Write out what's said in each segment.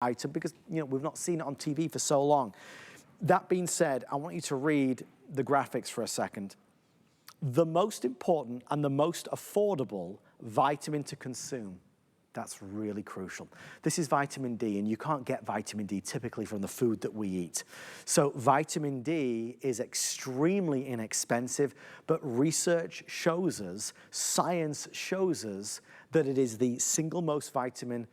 item because, you know, we've not seen it on TV for so long. That being said, I want you to read the graphics for a second. The most important and the most affordable vitamin to consume. That's really crucial. This is vitamin D, and you can't get vitamin D typically from the food that we eat. So vitamin D is extremely inexpensive, but research shows us, science shows us that it is the single most vitamin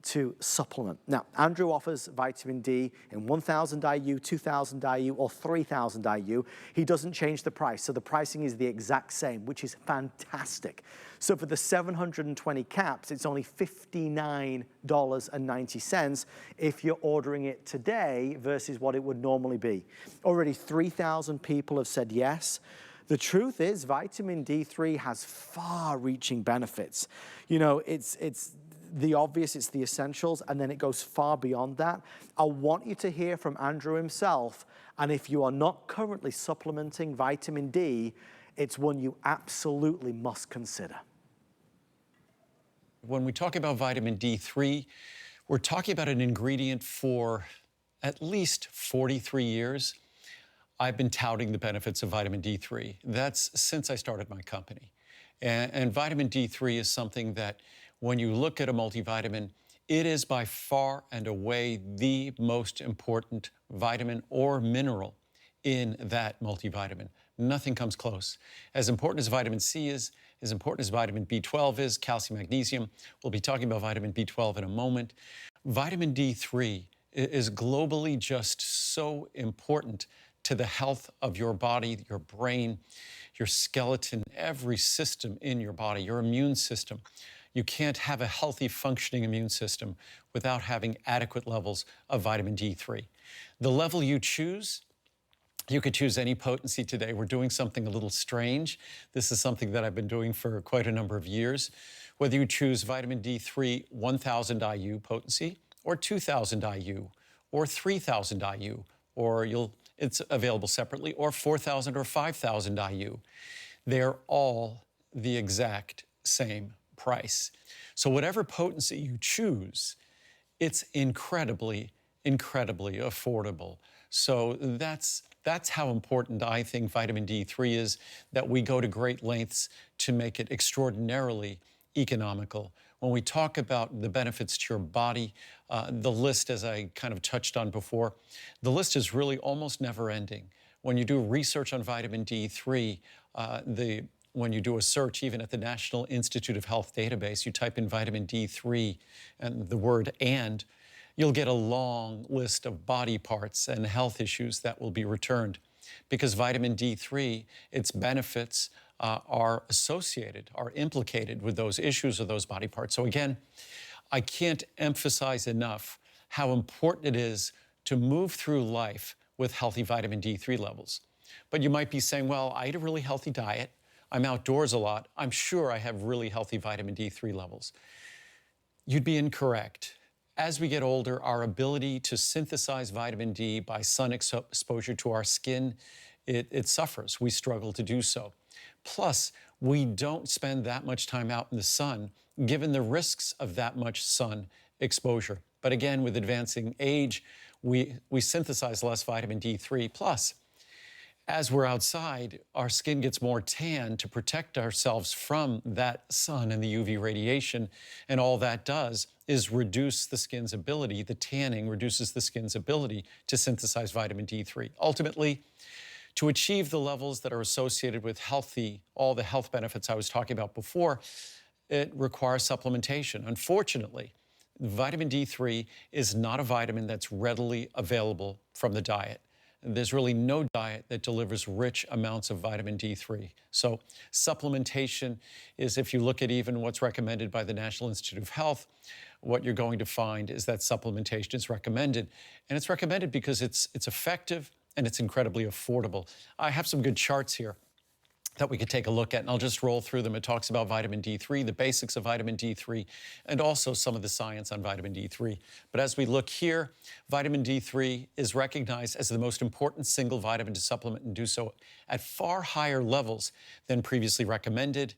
to supplement. Now, Andrew offers vitamin D in 1,000 IU, 2,000 IU, or 3,000 IU. He doesn't change the price, so the pricing is the exact same, which is fantastic. So for the 720 caps, it's only $59.90 if you're ordering it today versus what it would normally be. Already 3,000 people have said yes. The truth is, vitamin D3 has far-reaching benefits. You know, it's the obvious, it's the essentials, and then it goes far beyond that. I want you to hear from Andrew himself, and if you are not currently supplementing vitamin D, it's one you absolutely must consider. When we talk about vitamin D3, we're talking about an ingredient for at least 43 years. I've been touting the benefits of vitamin D3. That's since I started my company. And vitamin D3 is something that when you look at a multivitamin, it is by far and away the most important vitamin or mineral in that multivitamin. Nothing comes close. As important as vitamin C is, as important as vitamin B12 is, calcium, magnesium. We'll be talking about vitamin B12 in a moment. Vitamin D3 is globally just so important to the health of your body, your brain, your skeleton, every system in your body, your immune system. You can't have a healthy functioning immune system without having adequate levels of vitamin D3. The level you choose, you could choose any potency today. We're doing something a little strange. This is something that I've been doing for quite a number of years. Whether you choose vitamin D3 1,000 IU potency, or 2,000 IU, or 3,000 IU, or it's available separately, or 4,000 or 5,000 IU. They're all the exact same price. So whatever potency you choose, it's incredibly, incredibly affordable. So that's how important I think vitamin D3 is, that we go to great lengths to make it extraordinarily economical. When we talk about the benefits to your body, the list, as I kind of touched on before, the list is really almost never ending. When you do research on vitamin D3, when you do a search, even at the National Institute of Health database, you type in vitamin D3 and the word "and," you'll get a long list of body parts and health issues that will be returned. Because vitamin D3, its benefits are associated, are implicated with those issues of those body parts. So again, I can't emphasize enough how important it is to move through life with healthy vitamin D3 levels. But you might be saying, well, I eat a really healthy diet. I'm outdoors a lot. I'm sure I have really healthy vitamin D3 levels. You'd be incorrect. As we get older, our ability to synthesize vitamin D by sun exposure to our skin, it suffers. We struggle to do so. Plus, we don't spend that much time out in the sun, given the risks of that much sun exposure. But again, with advancing age, we synthesize less vitamin D3. Plus, as we're outside, our skin gets more tan to protect ourselves from that sun and the UV radiation. And all that does is reduce the skin's ability, the tanning reduces the skin's ability to synthesize vitamin D3. Ultimately, to achieve the levels that are associated with all the health benefits I was talking about before, it requires supplementation. Unfortunately, vitamin D3 is not a vitamin that's readily available from the diet. There's really no diet that delivers rich amounts of vitamin D3. So supplementation is, if you look at even what's recommended by the National Institute of Health, what you're going to find is that supplementation is recommended. And it's recommended because it's effective and it's incredibly affordable. I have some good charts here that we could take a look at, and I'll just roll through them. It talks about vitamin D3, the basics of vitamin D3, and also some of the science on vitamin D3. But as we look here, vitamin D3 is recognized as the most important single vitamin to supplement and do so at far higher levels than previously recommended.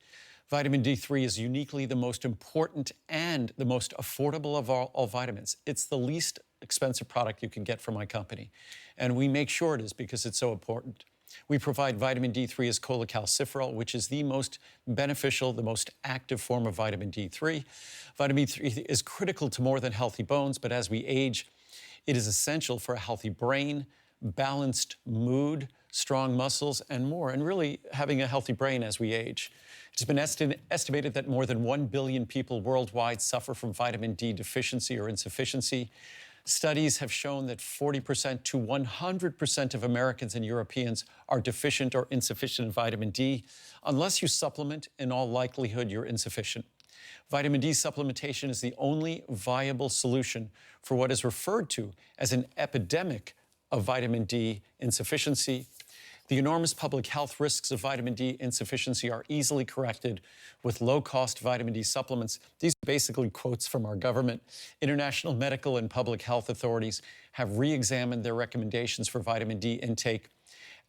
Vitamin D3 is uniquely the most important and the most affordable of all vitamins. It's the least expensive product you can get from my company. And we make sure it is because it's so important. We provide vitamin D3 as cholecalciferol, which is the most beneficial, the most active form of vitamin D3. Vitamin D3 is critical to more than healthy bones, but as we age, it is essential for a healthy brain, balanced mood, strong muscles, and more, and really having a healthy brain as we age. It's been estimated that more than 1 billion people worldwide suffer from vitamin D deficiency or insufficiency. Studies have shown that 40% to 100% of Americans and Europeans are deficient or insufficient in vitamin D. Unless you supplement, in all likelihood, you're insufficient. Vitamin D supplementation is the only viable solution for what is referred to as an epidemic of vitamin D insufficiency. The enormous public health risks of vitamin D insufficiency are easily corrected with low-cost vitamin D supplements. These are basically quotes from our government. International medical and public health authorities have re-examined their recommendations for vitamin D intake.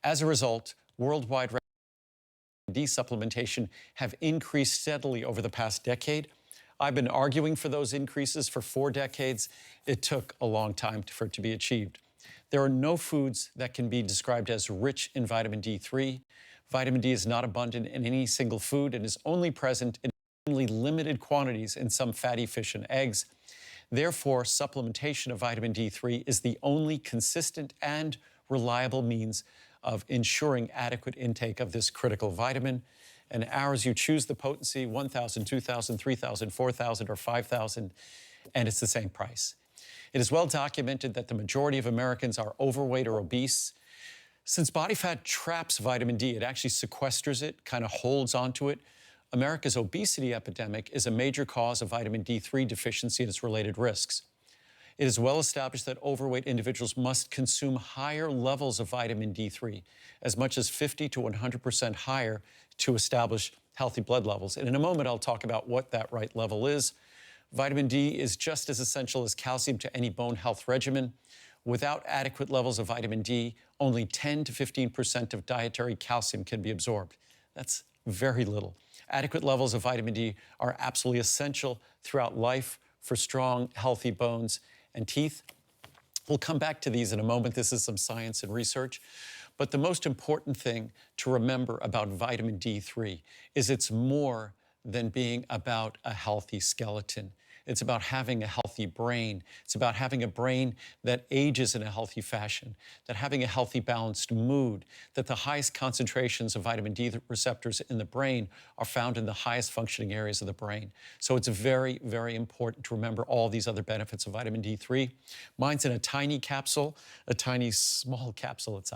As a result, worldwide vitamin D supplementation have increased steadily over the past decade. I've been arguing for those increases for 4 decades. It took a long time for it to be achieved. There are no foods that can be described as rich in vitamin D3. Vitamin D is not abundant in any single food and is only present in only limited quantities in some fatty fish and eggs. Therefore, supplementation of vitamin D3 is the only consistent and reliable means of ensuring adequate intake of this critical vitamin. And ours, you choose the potency, 1,000, 2,000, 3,000, 4,000, or 5,000, and it's the same price. It is well documented that the majority of Americans are overweight or obese. Since body fat traps vitamin D, it actually sequesters it, kind of holds onto it. America's obesity epidemic is a major cause of vitamin D3 deficiency and its related risks. It is well established that overweight individuals must consume higher levels of vitamin D3, as much as 50 to 100% higher, to establish healthy blood levels. And in a moment, I'll talk about what that right level is. Vitamin D is just as essential as calcium to any bone health regimen. Without adequate levels of vitamin D, only 10 to 15% of dietary calcium can be absorbed. That's very little. Adequate levels of vitamin D are absolutely essential throughout life for strong, healthy bones and teeth. We'll come back to these in a moment. This is some science and research. But the most important thing to remember about vitamin D3 is it's more than being about a healthy skeleton. It's about having a healthy brain. It's about having a brain that ages in a healthy fashion, that having a healthy, balanced mood, that the highest concentrations of vitamin D receptors in the brain are found in the highest functioning areas of the brain. So it's very, very important to remember all these other benefits of vitamin D3. Mine's in a tiny capsule, a tiny, small capsule. It's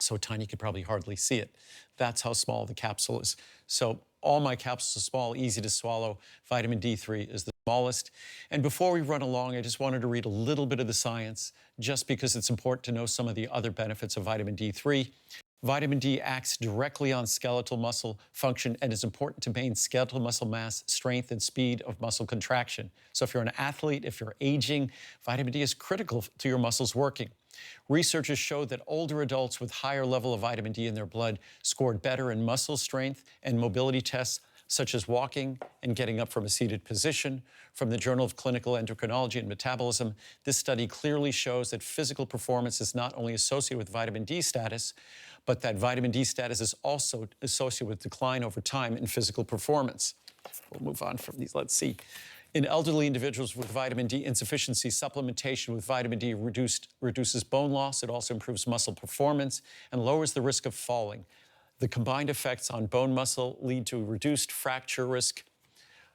so tiny you could probably hardly see it. That's how small the capsule is. So all my capsules are small, easy to swallow. Vitamin D3 is the smallest. And before we run along, I just wanted to read a little bit of the science, just because it's important to know some of the other benefits of vitamin D3. Vitamin D acts directly on skeletal muscle function and is important to maintain skeletal muscle mass, strength, and speed of muscle contraction. So if you're an athlete, if you're aging, vitamin D is critical to your muscles working. Researchers showed that older adults with higher level of vitamin D in their blood scored better in muscle strength and mobility tests, such as walking and getting up from a seated position. From the Journal of Clinical Endocrinology and Metabolism, this study clearly shows that physical performance is not only associated with vitamin D status, but that vitamin D status is also associated with decline over time in physical performance. We'll move on from these. Let's see. In elderly individuals with vitamin D insufficiency, supplementation with vitamin D reduces bone loss. It also improves muscle performance and lowers the risk of falling. The combined effects on bone muscle lead to reduced fracture risk.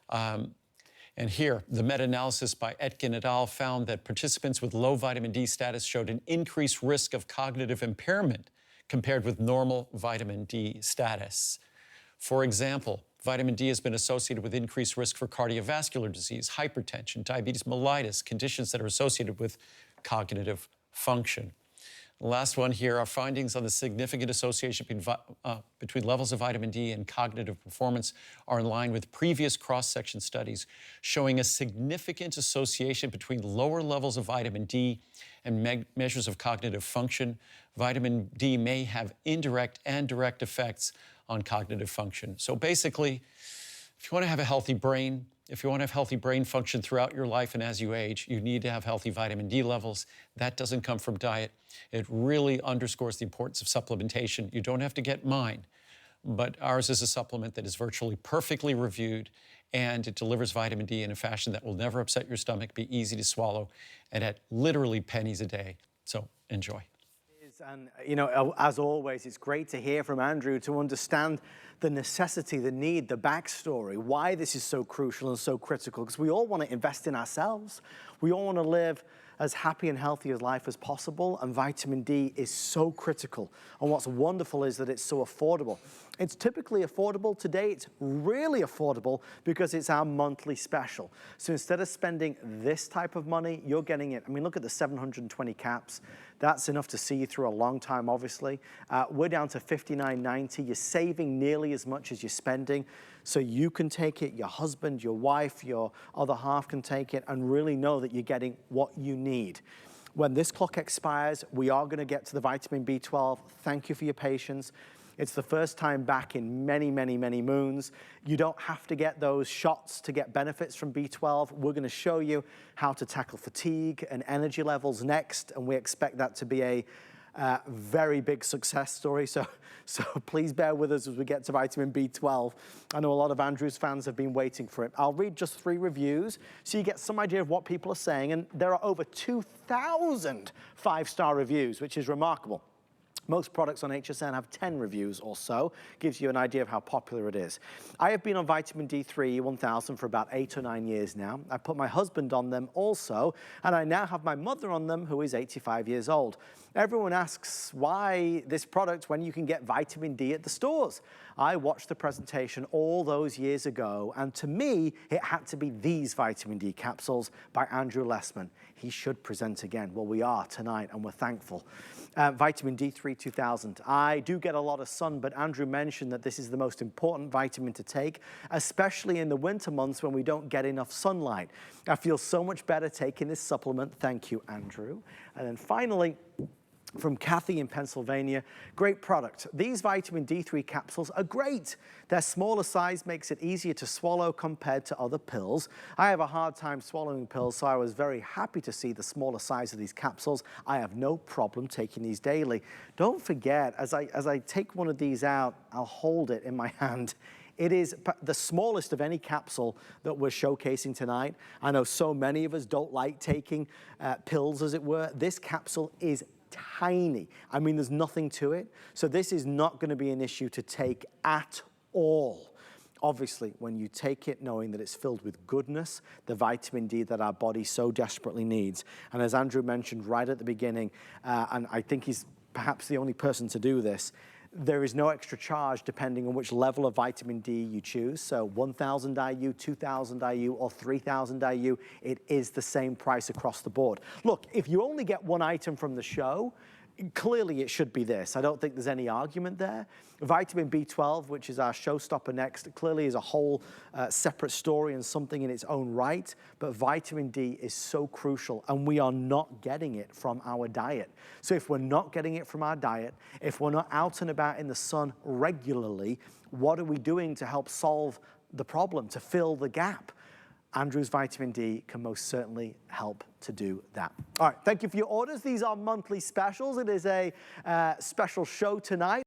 And here, the meta-analysis by Etkin et al. Found that participants with low vitamin D status showed an increased risk of cognitive impairment compared with normal vitamin D status. For example, vitamin D has been associated with increased risk for cardiovascular disease, hypertension, diabetes mellitus, conditions that are associated with cognitive function. The last one here, our findings on the significant association between levels of vitamin D and cognitive performance are in line with previous cross-section studies showing a significant association between lower levels of vitamin D and measures of cognitive function. Vitamin D may have indirect and direct effects on cognitive function. So basically, if you want to have a healthy brain, if you want to have healthy brain function throughout your life and as you age, you need to have healthy vitamin D levels. That doesn't come from diet. It really underscores the importance of supplementation. You don't have to get mine, but ours is a supplement that is virtually perfectly reviewed, and it delivers vitamin D in a fashion that will never upset your stomach, be easy to swallow, and at literally pennies a day. So enjoy. And, you know, as always, it's great to hear from Andrew, to understand the necessity, the need, the backstory, why this is so crucial and so critical, because we all want to invest in ourselves. We all want to live as happy and healthy as life as possible, and vitamin D is so critical. And what's wonderful is that it's so affordable. It's typically affordable. Today, it's really affordable because it's our monthly special. So instead of spending this type of money, you're getting it. I mean, look at the 720 caps. That's enough to see you through a long time, obviously. We're down to $59.90. You're saving nearly as much as you're spending. So you can take it, your husband, your wife, your other half can take it, and really know that you're getting what you need. When this clock expires, we are going to get to the vitamin B12. Thank you for your patience. It's the first time back in many, many, many moons. You don't have to get those shots to get benefits from B12. We're going to show you how to tackle fatigue and energy levels next, and we expect that to be a very big success story. So please bear with us as we get to vitamin B12. I know a lot of Andrew's fans have been waiting for it. I'll read just 3 reviews so you get some idea of what people are saying, and there are over 2,000 5-star reviews, which is remarkable. Most products on HSN have 10 reviews or so. Gives you an idea of how popular it is. I have been on vitamin D31000 for about 8 or 9 years now. I put my husband on them also, and I now have my mother on them, who is 85 years old. Everyone asks why this product when you can get vitamin D at the stores. I watched the presentation all those years ago, and to me, it had to be these vitamin D capsules by Andrew Lessman. He should present again. Well, we are tonight, and we're thankful. Vitamin D31000. I do get a lot of sun, but Andrew mentioned that this is the most important vitamin to take, especially in the winter months when we don't get enough sunlight. I feel so much better taking this supplement. Thank you, Andrew. And then finally, from Kathy in Pennsylvania, great product. These vitamin D3 capsules are great. Their smaller size makes it easier to swallow compared to other pills. I have a hard time swallowing pills, so I was very happy to see the smaller size of these capsules. I have no problem taking these daily. Don't forget, as I take one of these out, I'll hold it in my hand. It is the smallest of any capsule that we're showcasing tonight. I know so many of us don't like taking pills, as it were. This capsule is tiny. I mean, there's nothing to it. So this is not going to be an issue to take at all. Obviously, when you take it knowing that it's filled with goodness, the vitamin D that our body so desperately needs. And as Andrew mentioned right at the beginning, and I think he's perhaps the only person to do this, there is no extra charge depending on which level of vitamin D you choose. So 1,000 IU, 2,000 IU, or 3,000 IU, it is the same price across the board. Look, if you only get one item from the show, clearly it should be this. I don't think there's any argument there. Vitamin B12, which is our showstopper next, clearly is a whole separate story and something in its own right. But vitamin D is so crucial, and we are not getting it from our diet. So if we're not getting it from our diet, if we're not out and about in the sun regularly, what are we doing to help solve the problem, to fill the gap? Andrew's vitamin D can most certainly help to do that. All right, thank you for your orders. These are monthly specials. It is a special show tonight.